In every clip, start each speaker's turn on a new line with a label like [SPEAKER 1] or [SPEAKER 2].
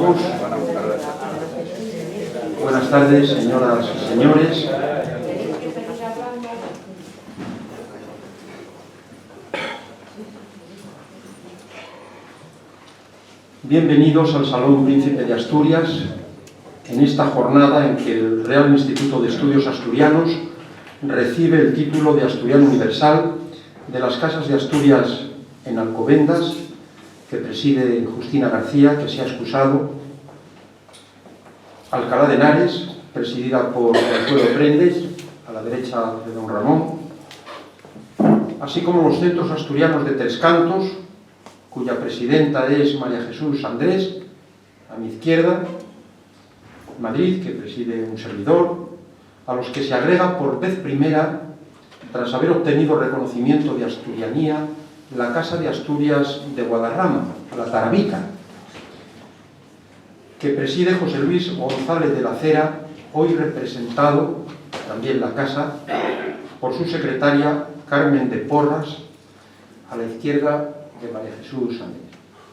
[SPEAKER 1] todos. Buenas tardes, señoras y señores. Bienvenidos al Salón Príncipe de Asturias, en esta jornada en que el Real Instituto de Estudios Asturianos recibe el título de Asturiano Universal de las Casas de Asturias en Alcobendas, que preside Justina García, que se ha excusado, Alcalá de Henares, presidida por Consuelo Prendes, a la derecha de don Ramón, así como los centros asturianos de Tres Cantos, cuya presidenta es María Jesús Andrés, a mi izquierda, Madrid, que preside un servidor, a los que se agrega por vez primera, tras haber obtenido reconocimiento de asturianía, la Casa de Asturias de Guadarrama, la Tarabica, que preside José Luis González de la Cera, hoy representado, también la casa, por su secretaria Carmen de Porras, a la izquierda de María Jesús Andrés.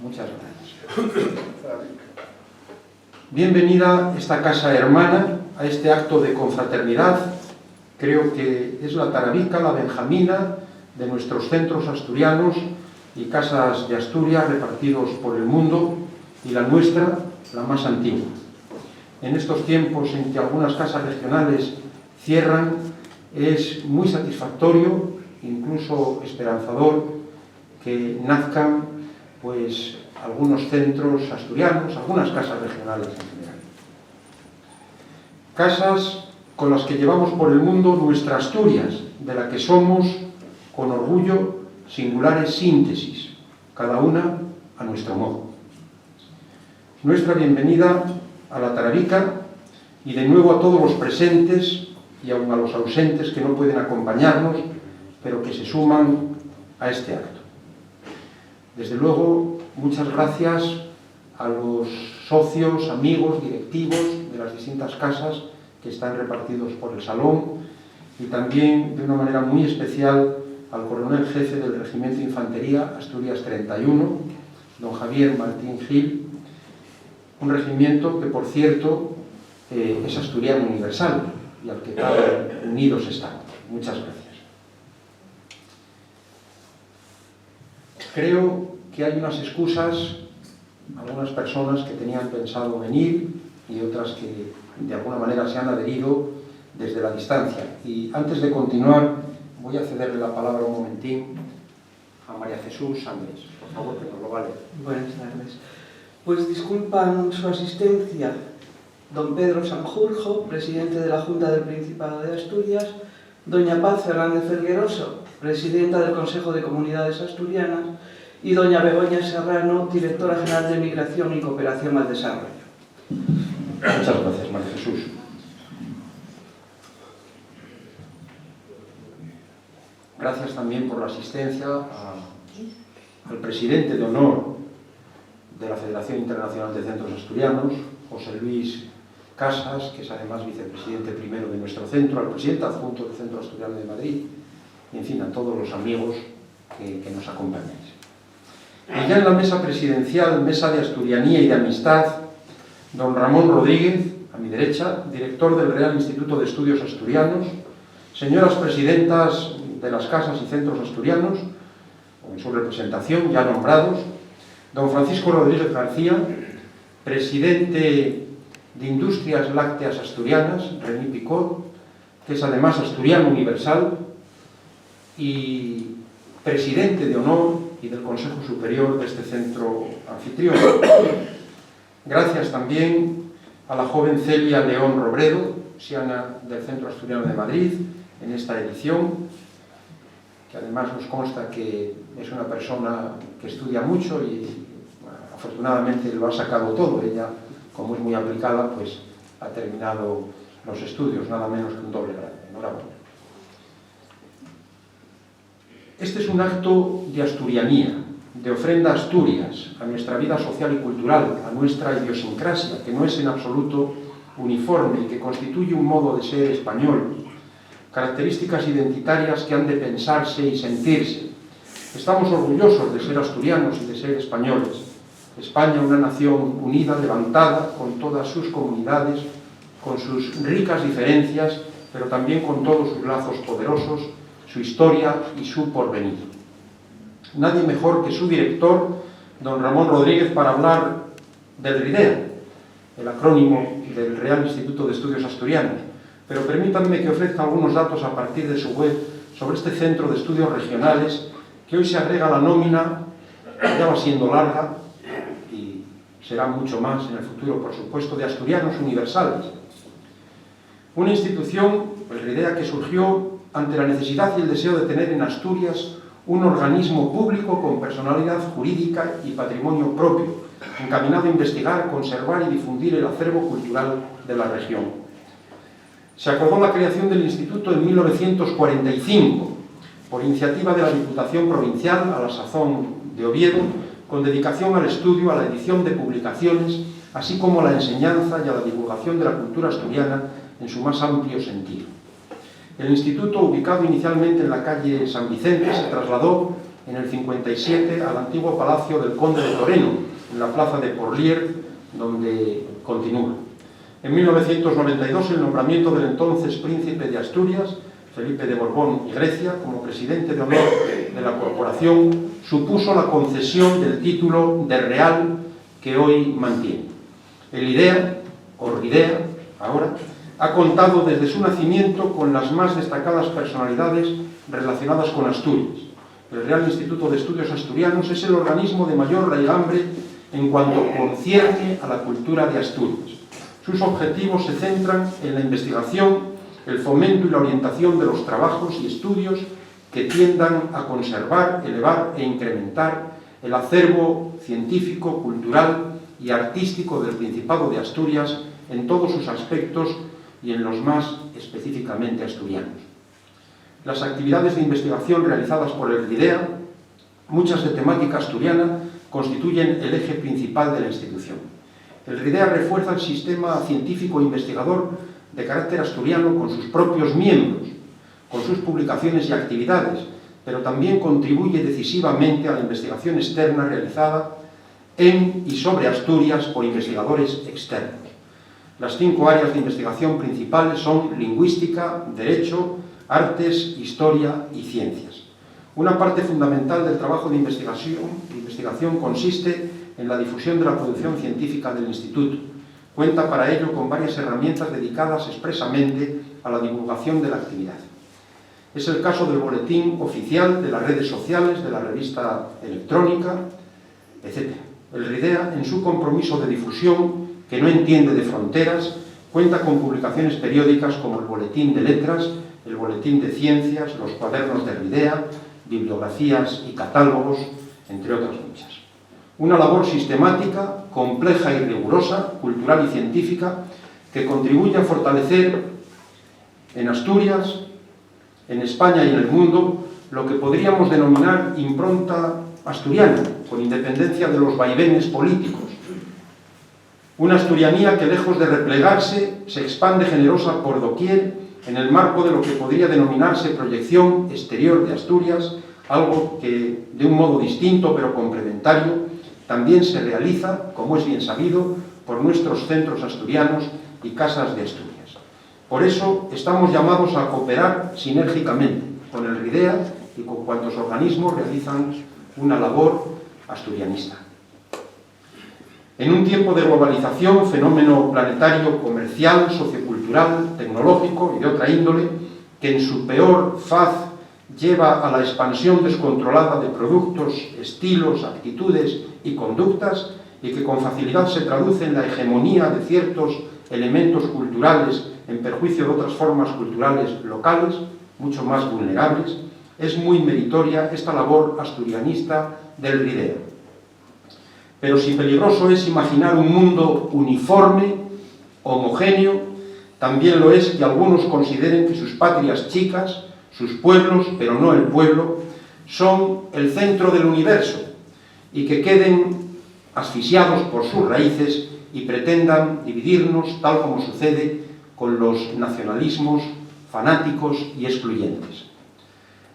[SPEAKER 1] Muchas gracias. Bienvenida esta casa hermana a este acto de confraternidad. Creo que es la Tarabica, la benjamina de nuestros centros asturianos y casas de Asturias repartidos por el mundo, y la nuestra, la más antigua. En estos tiempos en que algunas casas regionales cierran, es muy satisfactorio, incluso esperanzador, que nazcan pues algunos centros asturianos, algunas casas regionales en general. Casas con las que llevamos por el mundo nuestra Asturias, de la que somos, con orgullo, singulares síntesis, cada una a nuestro modo. Nuestra bienvenida a la Tarabica y de nuevo a todos los presentes y aun a los ausentes que no pueden acompañarnos, pero que se suman a este acto. Desde luego, muchas gracias a los socios, amigos, directivos de las distintas casas que están repartidos por el salón, y también de una manera muy especial al coronel jefe del Regimiento de Infantería Asturias 31, don Javier Martín Gil, un regimiento que, por cierto, es asturiano universal y al que tan unidos están. Muchas gracias. Creo que hay unas excusas, algunas personas que tenían pensado venir y otras que de alguna manera se han adherido desde la distancia. Y antes de continuar, voy a cederle la palabra un momentín a María Jesús Andrés. Por favor, que nos lo vale.
[SPEAKER 2] Buenas tardes. Pues disculpan su asistencia don Pedro Sanjurjo, presidente de la Junta del Principado de Asturias, doña Paz Fernández Felgueroso, presidenta del Consejo de Comunidades Asturianas, y doña Begoña Serrano, directora general de Migración y Cooperación al Desarrollo.
[SPEAKER 1] Muchas gracias, María Jesús. Gracias también por la asistencia al presidente de honor de la Federación Internacional de Centros Asturianos, José Luis Casas, que es además vicepresidente primero de nuestro centro, al presidente adjunto del Centro Asturiano de Madrid, y en fin, a todos los amigos que nos acompañáis. Y ya en la mesa presidencial, mesa de asturianía y de amistad, don Ramón Rodríguez, a mi derecha, director del Real Instituto de Estudios Asturianos, señoras presidentas de las casas y centros asturianos, en su representación, ya nombrados, don Francisco Rodríguez García, presidente de Industrias Lácteas Asturianas, René Picot, que es además asturiano universal, y presidente de honor y del Consejo Superior de este centro anfitrión. Gracias también a la joven Celia León Robredo, siana del Centro Asturiano de Madrid, en esta edición, que además nos consta que es una persona que estudia mucho y bueno, afortunadamente lo ha sacado todo. Ella, como es muy aplicada, pues ha terminado los estudios, nada menos que un doble grado. Enhorabuena. Este es un acto de asturianía, de ofrenda a Asturias, a nuestra vida social y cultural, a nuestra idiosincrasia, que no es en absoluto uniforme y que constituye un modo de ser español, características identitarias que han de pensarse y sentirse. Estamos orgullosos de ser asturianos y de ser españoles, España, una nación unida, levantada, con todas sus comunidades, con sus ricas diferencias, pero también con todos sus lazos poderosos, su historia y su porvenir. Nadie mejor que su director, don Ramón Rodríguez, para hablar del RIDEA, el acrónimo del Real Instituto de Estudios Asturianos, pero permítanme que ofrezca algunos datos a partir de su web sobre este centro de estudios regionales que hoy se agrega a la nómina, que ya va siendo larga y será mucho más en el futuro, por supuesto, de Asturianos Universales. Una institución, el RIDEA, que surgió ante la necesidad y el deseo de tener en Asturias un organismo público con personalidad jurídica y patrimonio propio, encaminado a investigar, conservar y difundir el acervo cultural de la región. Se acordó la creación del instituto en 1945, por iniciativa de la Diputación Provincial, a la sazón de Oviedo, con dedicación al estudio, a la edición de publicaciones, así como a la enseñanza y a la divulgación de la cultura asturiana en su más amplio sentido. El instituto, ubicado inicialmente en la calle San Vicente, se trasladó en el 57 al antiguo Palacio del Conde de Toreno, en la plaza de Porlier, donde continúa. En 1992, el nombramiento del entonces príncipe de Asturias, Felipe de Borbón y Grecia, como presidente de honor de la corporación, supuso la concesión del título de Real que hoy mantiene. El IDEA, o RIDEA, ahora, ha contado desde su nacimiento con las más destacadas personalidades relacionadas con Asturias. El Real Instituto de Estudios Asturianos es el organismo de mayor raigambre en cuanto concierne a la cultura de Asturias. Sus objetivos se centran en la investigación, el fomento y la orientación de los trabajos y estudios que tiendan a conservar, elevar e incrementar el acervo científico, cultural y artístico del Principado de Asturias en todos sus aspectos y en los más específicamente asturianos. Las actividades de investigación realizadas por el RIDEA, muchas de temática asturiana, constituyen el eje principal de la institución. El RIDEA refuerza el sistema científico e investigador de carácter asturiano con sus propios miembros, con sus publicaciones y actividades, pero también contribuye decisivamente a la investigación externa realizada en y sobre Asturias por investigadores externos. Las 5 áreas de investigación principales son lingüística, derecho, artes, historia y ciencias. Una parte fundamental del trabajo de investigación consiste en la difusión de la producción científica del Instituto. Cuenta para ello con varias herramientas dedicadas expresamente a la divulgación de la actividad. Es el caso del boletín oficial, de las redes sociales, de la revista electrónica, etc. El RIDEA, en su compromiso de difusión, que no entiende de fronteras, cuenta con publicaciones periódicas como el Boletín de Letras, el Boletín de Ciencias, los cuadernos de RIDEA, bibliografías y catálogos, entre otras muchas. Una labor sistemática, compleja y rigurosa, cultural y científica, que contribuye a fortalecer en Asturias, en España y en el mundo, lo que podríamos denominar impronta asturiana, con independencia de los vaivenes políticos. Una asturianía que, lejos de replegarse, se expande generosa por doquier en el marco de lo que podría denominarse proyección exterior de Asturias, algo que, de un modo distinto pero complementario, también se realiza, como es bien sabido, por nuestros centros asturianos y casas de Asturias. Por eso estamos llamados a cooperar sinérgicamente con el RIDEA y con cuantos organismos realizan una labor asturianista. En un tiempo de globalización, fenómeno planetario, comercial, sociocultural, tecnológico y de otra índole, que en su peor faz lleva a la expansión descontrolada de productos, estilos, actitudes y conductas, y que con facilidad se traduce en la hegemonía de ciertos elementos culturales en perjuicio de otras formas culturales locales, mucho más vulnerables, es muy meritoria esta labor asturianista del RIDEA. Pero si peligroso es imaginar un mundo uniforme, homogéneo, también lo es que algunos consideren que sus patrias chicas, sus pueblos, pero no el pueblo, son el centro del universo y que queden asfixiados por sus raíces y pretendan dividirnos tal como sucede con los nacionalismos fanáticos y excluyentes.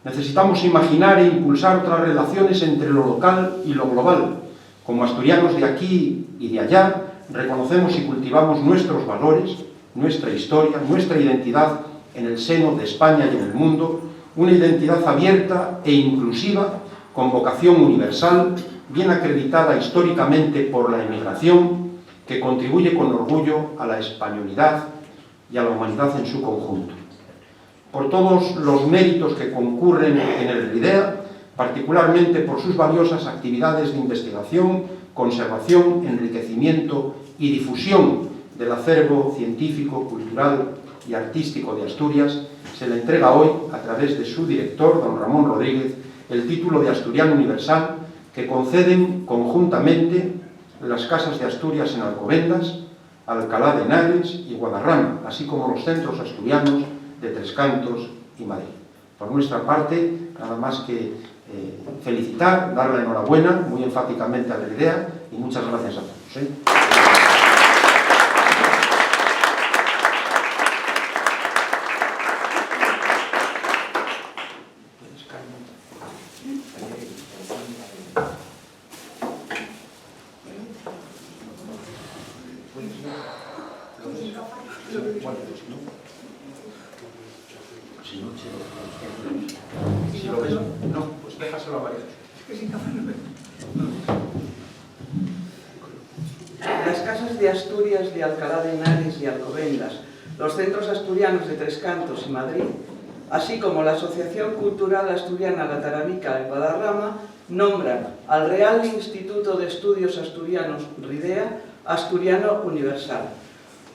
[SPEAKER 1] Necesitamos imaginar e impulsar otras relaciones entre lo local y lo global, Como asturianos de aquí y de allá, reconocemos y cultivamos nuestros valores, nuestra historia, nuestra identidad en el seno de España y en el mundo, una identidad abierta e inclusiva, con vocación universal, bien acreditada históricamente por la emigración, que contribuye con orgullo a la españolidad y a la humanidad en su conjunto. Por todos los méritos que concurren en el RIDEA, particularmente por sus valiosas actividades de investigación, conservación, enriquecimiento y difusión del acervo científico, cultural y artístico de Asturias, se le entrega hoy, a través de su director, don Ramón Rodríguez, el título de Asturiano Universal que conceden conjuntamente las Casas de Asturias en Alcobendas, Alcalá de Henares y Guadarrama, así como los centros asturianos de Tres Cantos y Madrid. Por nuestra parte, nada más que felicitar, dar la enhorabuena muy enfáticamente a la RIDEA y muchas gracias a todos. Si lo ves, no, pues déjaselo a María.
[SPEAKER 2] Las Casas de Asturias de Alcalá de Henares y Alcobendas, los centros asturianos de Tres Cantos y Madrid, así como la Asociación Cultural Asturiana La Tarabica en Guadarrama, nombran al Real Instituto de Estudios Asturianos RIDEA Asturiano Universal,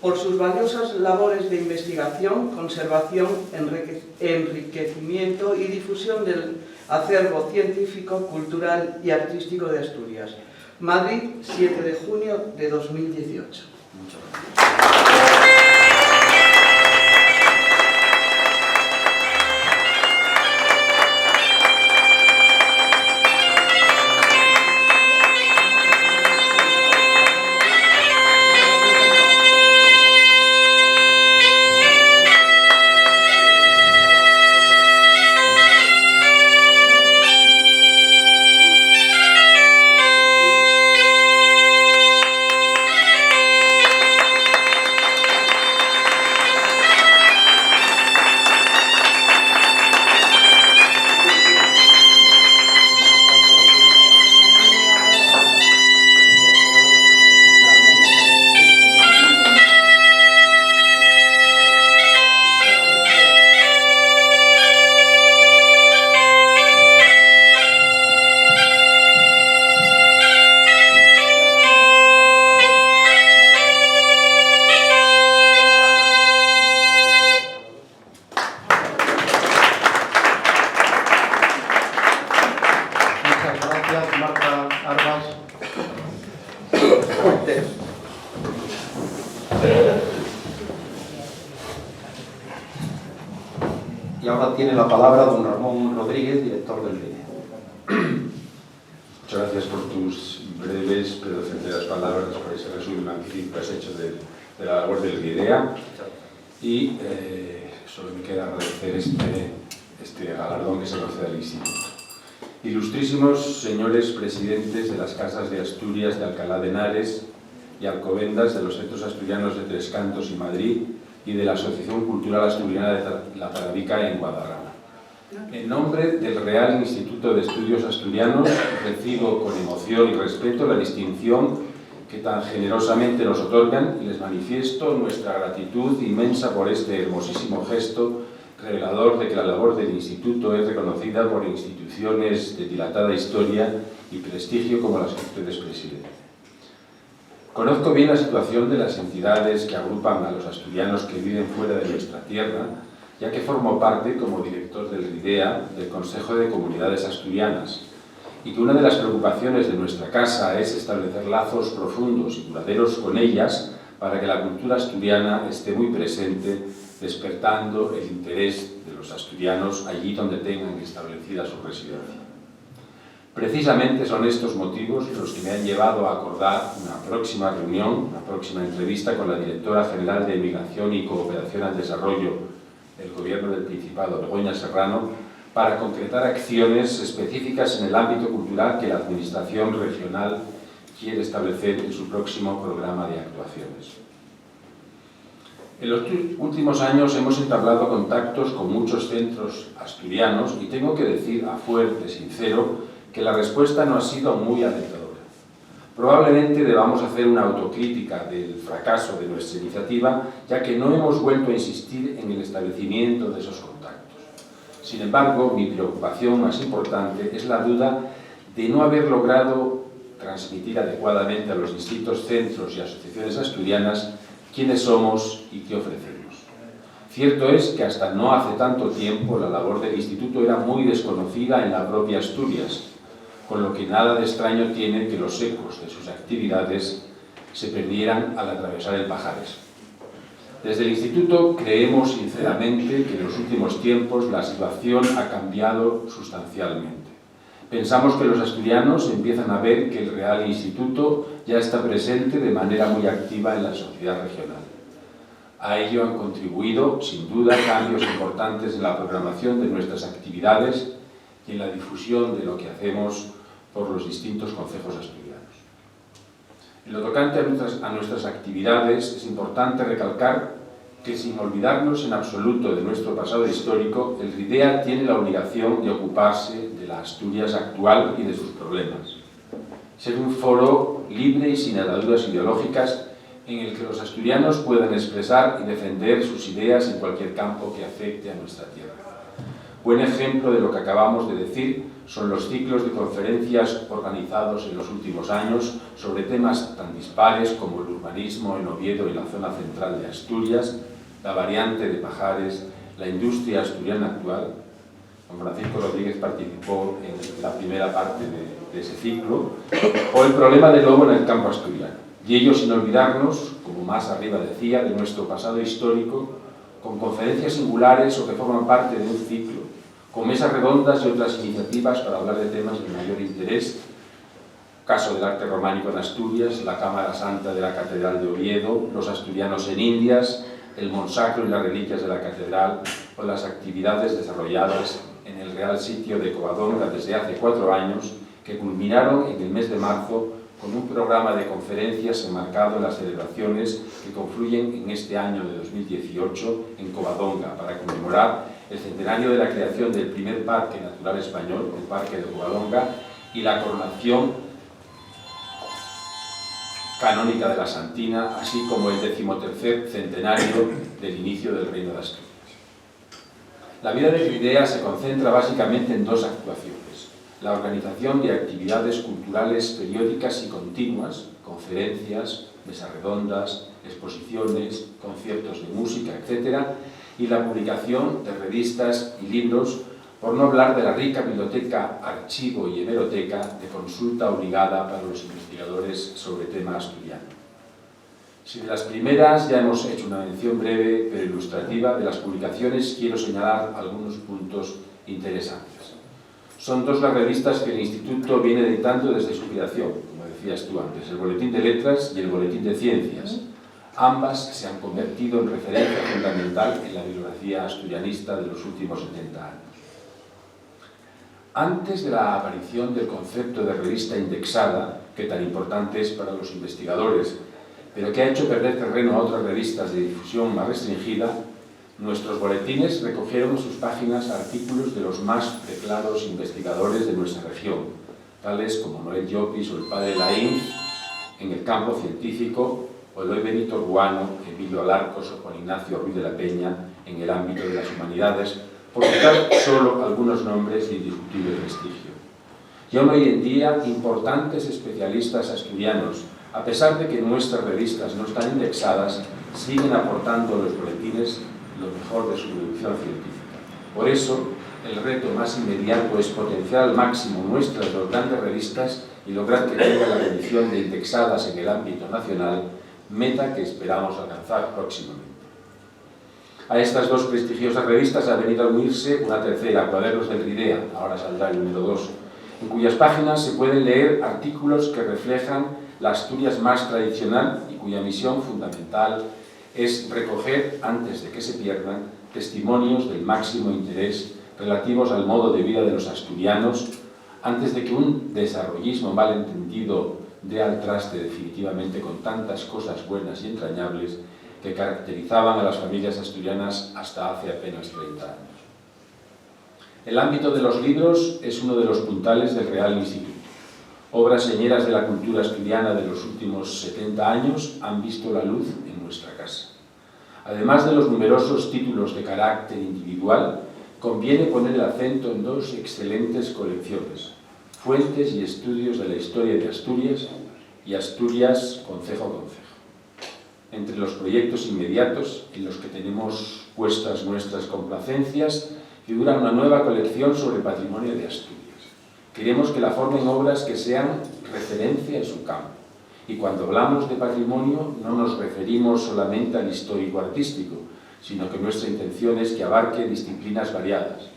[SPEAKER 2] por sus valiosas labores de investigación, conservación, enriquecimiento y difusión del acervo científico, cultural y artístico de Asturias. Madrid, 7 de junio de 2018.
[SPEAKER 1] Muchas gracias. Marta Arbas. Y ahora tiene la palabra don Ramón Rodríguez, director del RIDEA.
[SPEAKER 3] Muchas gracias por tus breves pero certeras palabras, por ese resumen magnífico que has hecho de la labor del RIDEA. Y solo me queda agradecer este galardón que se concede al Instituto. Ilustrísimos señores presidentes de las Casas de Asturias de Alcalá de Henares y Alcobendas, de los centros asturianos de Tres Cantos y Madrid y de la Asociación Cultural Asturiana de La Tarabica en Guadarrama. En nombre del Real Instituto de Estudios Asturianos recibo con emoción y respeto la distinción que tan generosamente nos otorgan y les manifiesto nuestra gratitud inmensa por este hermosísimo gesto revelador de que la labor del Instituto es reconocida por instituciones de dilatada historia y prestigio como las que ustedes presiden. Conozco bien la situación de las entidades que agrupan a los asturianos que viven fuera de nuestra tierra, ya que formo parte, como director del RIDEA, del Consejo de Comunidades Asturianas, y que una de las preocupaciones de nuestra casa es establecer lazos profundos y duraderos con ellas para que la cultura asturiana esté muy presente, despertando el interés de los asturianos allí donde tengan establecida su residencia. Precisamente son estos motivos los que me han llevado a acordar una próxima reunión, una próxima entrevista con la Directora General de Emigración y Cooperación al Desarrollo del Gobierno del Principado, Begoña Serrano, para concretar acciones específicas en el ámbito cultural que la Administración regional quiere establecer en su próximo programa de actuaciones. En los últimos años hemos entablado contactos con muchos centros asturianos y tengo que decir a fuerte, sincero, que la respuesta no ha sido muy alentadora. Probablemente debamos hacer una autocrítica del fracaso de nuestra iniciativa, ya que no hemos vuelto a insistir en el establecimiento de esos contactos. Sin embargo, mi preocupación más importante es la duda de no haber logrado transmitir adecuadamente a los distintos centros y asociaciones asturianas quiénes somos y qué ofrecemos. Cierto es que hasta no hace tanto tiempo la labor del Instituto era muy desconocida en la propia Asturias, con lo que nada de extraño tiene que los ecos de sus actividades se perdieran al atravesar el Pajares. Desde el Instituto creemos sinceramente que en los últimos tiempos la situación ha cambiado sustancialmente. Pensamos que los asturianos empiezan a ver que el Real Instituto ya está presente de manera muy activa en la sociedad regional. A ello han contribuido, sin duda, cambios importantes en la programación de nuestras actividades y en la difusión de lo que hacemos por los distintos concejos asturianos. En lo tocante a nuestras actividades, es importante recalcar que, sin olvidarnos en absoluto de nuestro pasado histórico, el RIDEA tiene la obligación de ocuparse de la Asturias actual y de sus problemas. Ser un foro libre y sin ataduras ideológicas en el que los asturianos puedan expresar y defender sus ideas en cualquier campo que afecte a nuestra tierra. Buen ejemplo de lo que acabamos de decir son los ciclos de conferencias organizados en los últimos años sobre temas tan dispares como el urbanismo en Oviedo y la zona central de Asturias, la variante de Pajares, la industria asturiana actual. Don Francisco Rodríguez participó en la primera parte de ese ciclo, o el problema del lobo en el campo asturiano. Y ello sin olvidarnos, como más arriba decía, de nuestro pasado histórico, con conferencias singulares o que forman parte de un ciclo, con mesas redondas y otras iniciativas para hablar de temas de mayor interés, caso del arte románico en Asturias, la Cámara Santa de la Catedral de Oviedo, los asturianos en Indias, el Monsacro y las reliquias de la Catedral, o las actividades desarrolladas en el Real Sitio de Covadonga desde hace 4 años, que culminaron en el mes de marzo con un programa de conferencias enmarcado en las celebraciones que confluyen en este año de 2018 en Covadonga para conmemorar el centenario de la creación del primer parque natural español, el Parque de Covadonga, y la coronación canónica de la Santina, así como el 13º centenario del inicio del Reino de Asturias. La vida de RIDEA se concentra básicamente en 2 actuaciones: la organización de actividades culturales periódicas y continuas, conferencias, mesas redondas, exposiciones, conciertos de música, etc., y la publicación de revistas y libros, por no hablar de la rica biblioteca, archivo y hemeroteca de consulta obligada para los investigadores sobre tema asturiano. Si de las primeras ya hemos hecho una mención breve pero ilustrativa, de las publicaciones quiero señalar algunos puntos interesantes. Son 2 las revistas que el Instituto viene editando desde su creación, como decías tú antes, el Boletín de Letras y el Boletín de Ciencias. Ambas se han convertido en referencia fundamental en la bibliografía asturianista de los últimos 70 años. Antes de la aparición del concepto de revista indexada, que tan importante es para los investigadores, pero que ha hecho perder terreno a otras revistas de difusión más restringida, nuestros boletines recogieron en sus páginas artículos de los más declarados investigadores de nuestra región, tales como Noel Llopis o el padre Laín en el campo científico, o Eloy Benito Ruano, Emilio Alarcos o Juan Ignacio Ruiz de la Peña en el ámbito de las humanidades, por citar solo algunos nombres de indiscutible prestigio. Y aún hoy en día, importantes especialistas asturianos, a pesar de que nuestras revistas no están indexadas, siguen aportando a los boletines lo mejor de su producción científica. Por eso, el reto más inmediato es potenciar al máximo nuestras 2 grandes revistas y lograr que tengan la condición de indexadas en el ámbito nacional, meta que esperamos alcanzar próximamente. A estas 2 prestigiosas revistas ha venido a unirse una tercera, Cuadernos del RIDEA, ahora saldrá el número 2, en cuyas páginas se pueden leer artículos que reflejan la Asturias más tradicional y cuya misión fundamental es recoger, antes de que se pierdan, testimonios del máximo interés relativos al modo de vida de los asturianos, antes de que un desarrollismo malentendido dé al traste definitivamente con tantas cosas buenas y entrañables que caracterizaban a las familias asturianas hasta hace apenas 30 años. El ámbito de los libros es uno de los puntales del Real Instituto. Obras señeras de la cultura asturiana de los últimos 70 años han visto la luz en nuestra casa. Además de los numerosos títulos de carácter individual, conviene poner el acento en dos excelentes colecciones: Fuentes y estudios de la historia de Asturias y Asturias, concejo a concejo. Entre los proyectos inmediatos en los que tenemos puestas nuestras complacencias figura una nueva colección sobre patrimonio de Asturias. Queremos que la formen obras que sean referencia en su campo. Y cuando hablamos de patrimonio no nos referimos solamente al histórico-artístico, sino que nuestra intención es que abarque disciplinas variadas: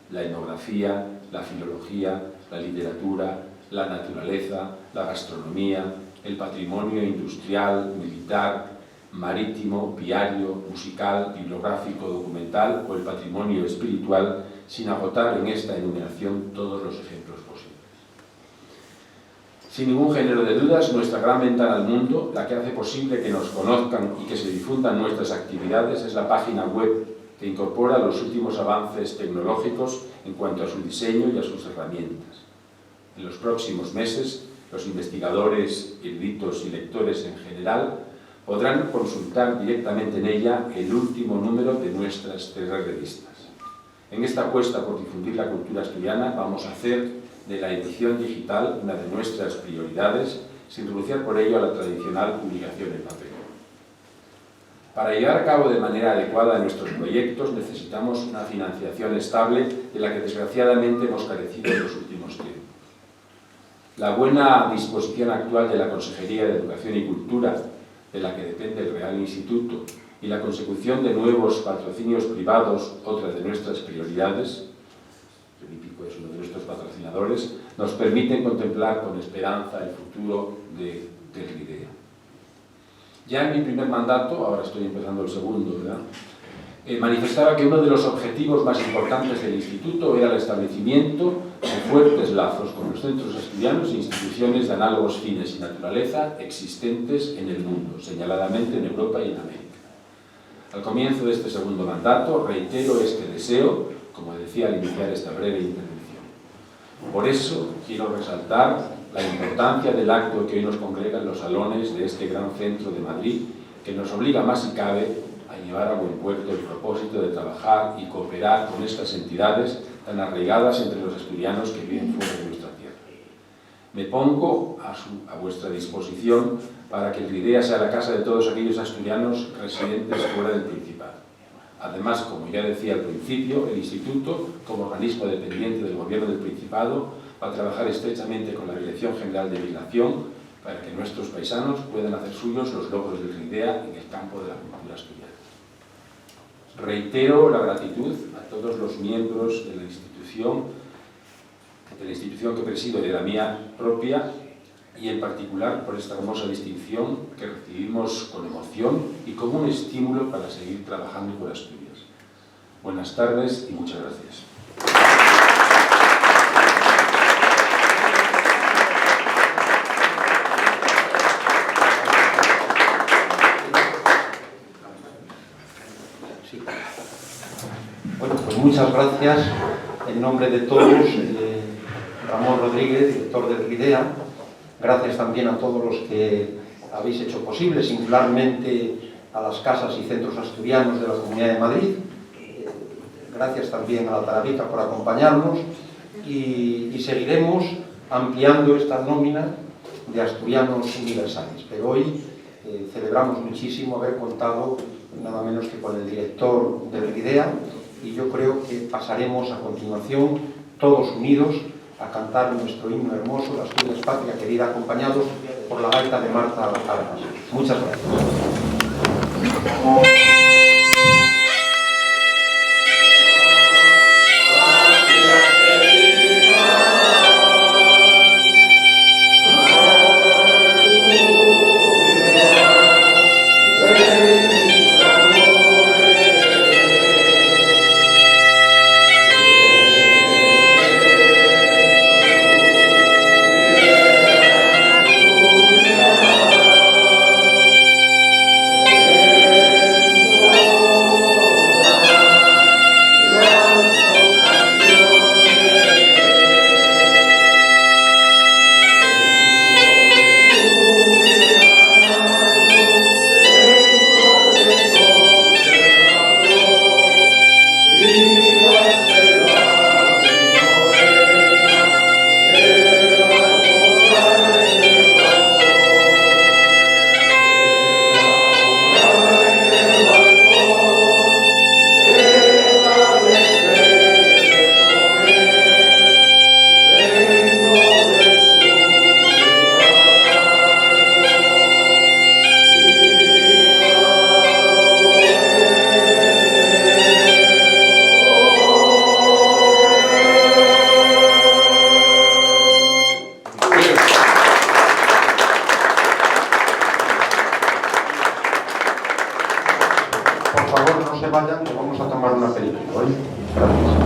[SPEAKER 3] la etnografía, la filología, la literatura, la naturaleza, la gastronomía, el patrimonio industrial, militar, marítimo, viario, musical, bibliográfico, documental o el patrimonio espiritual, sin agotar en esta enumeración todos los ejemplos posibles. Sin ningún género de dudas, nuestra gran ventana al mundo, la que hace posible que nos conozcan y que se difundan nuestras actividades, es la página web que incorpora los últimos avances tecnológicos en cuanto a su diseño y a sus herramientas. En los próximos meses, los investigadores, eruditos y lectores en general podrán consultar directamente en ella el último número de nuestras 3 revistas. En esta apuesta por difundir la cultura asturiana vamos a hacer de la edición digital una de nuestras prioridades, sin renunciar por ello a la tradicional publicación en papel. Para llevar a cabo de manera adecuada nuestros proyectos necesitamos una financiación estable de la que desgraciadamente hemos carecido en los últimos tiempos. La buena disposición actual de la Consejería de Educación y Cultura, de la que depende el Real Instituto, y la consecución de nuevos patrocinios privados, otra de nuestras prioridades, el Hípico es uno de nuestros patrocinadores, nos permiten contemplar con esperanza el futuro del IDEA. Ya en mi primer mandato, ahora estoy empezando el segundo, ¿verdad?, manifestaba que uno de los objetivos más importantes del Instituto era el establecimiento de fuertes lazos con los centros asturianos e instituciones de análogos fines y naturaleza existentes en el mundo, señaladamente en Europa y en América. Al comienzo de este segundo mandato reitero este deseo, como decía al iniciar esta breve intervención. Por eso quiero resaltar la importancia del acto que hoy nos congrega en los salones de este gran centro de Madrid, que nos obliga más si cabe a llevar a buen puerto el propósito de trabajar y cooperar con estas entidades tan arraigadas entre los asturianos que viven fuera de nuestra tierra. Me pongo a vuestra disposición para que el RIDEA sea la casa de todos aquellos asturianos residentes fuera del Principado. Además, como ya decía al principio, el Instituto, como organismo dependiente del Gobierno del Principado, va a trabajar estrechamente con la Dirección General de Migración para que nuestros paisanos puedan hacer suyos los logros del RIDEA en el campo de la cultura asturiana. Reitero la gratitud a todos los miembros de la institución que presido y de la mía propia, y en particular por esta hermosa distinción que recibimos con emoción y como un estímulo para seguir trabajando por Asturias. Buenas tardes y muchas gracias.
[SPEAKER 1] Bueno, pues muchas gracias en nombre de todos, Ramón Rodríguez, director del RIDEA. Gracias también a todos los que habéis hecho posible, singularmente a las casas y centros asturianos de la Comunidad de Madrid. Gracias también a la Tarabica por acompañarnos y seguiremos ampliando esta nómina de asturianos universales. Pero hoy celebramos muchísimo haber contado nada menos que con el director del RIDEA, y yo creo que pasaremos a continuación, todos unidos, a cantar nuestro himno hermoso, la Asturias Patria Querida, acompañados por la gaita de Marta Armas. Muchas gracias. favor no se vayan, que vamos a tomar un aperitivo, ¿eh? Gracias.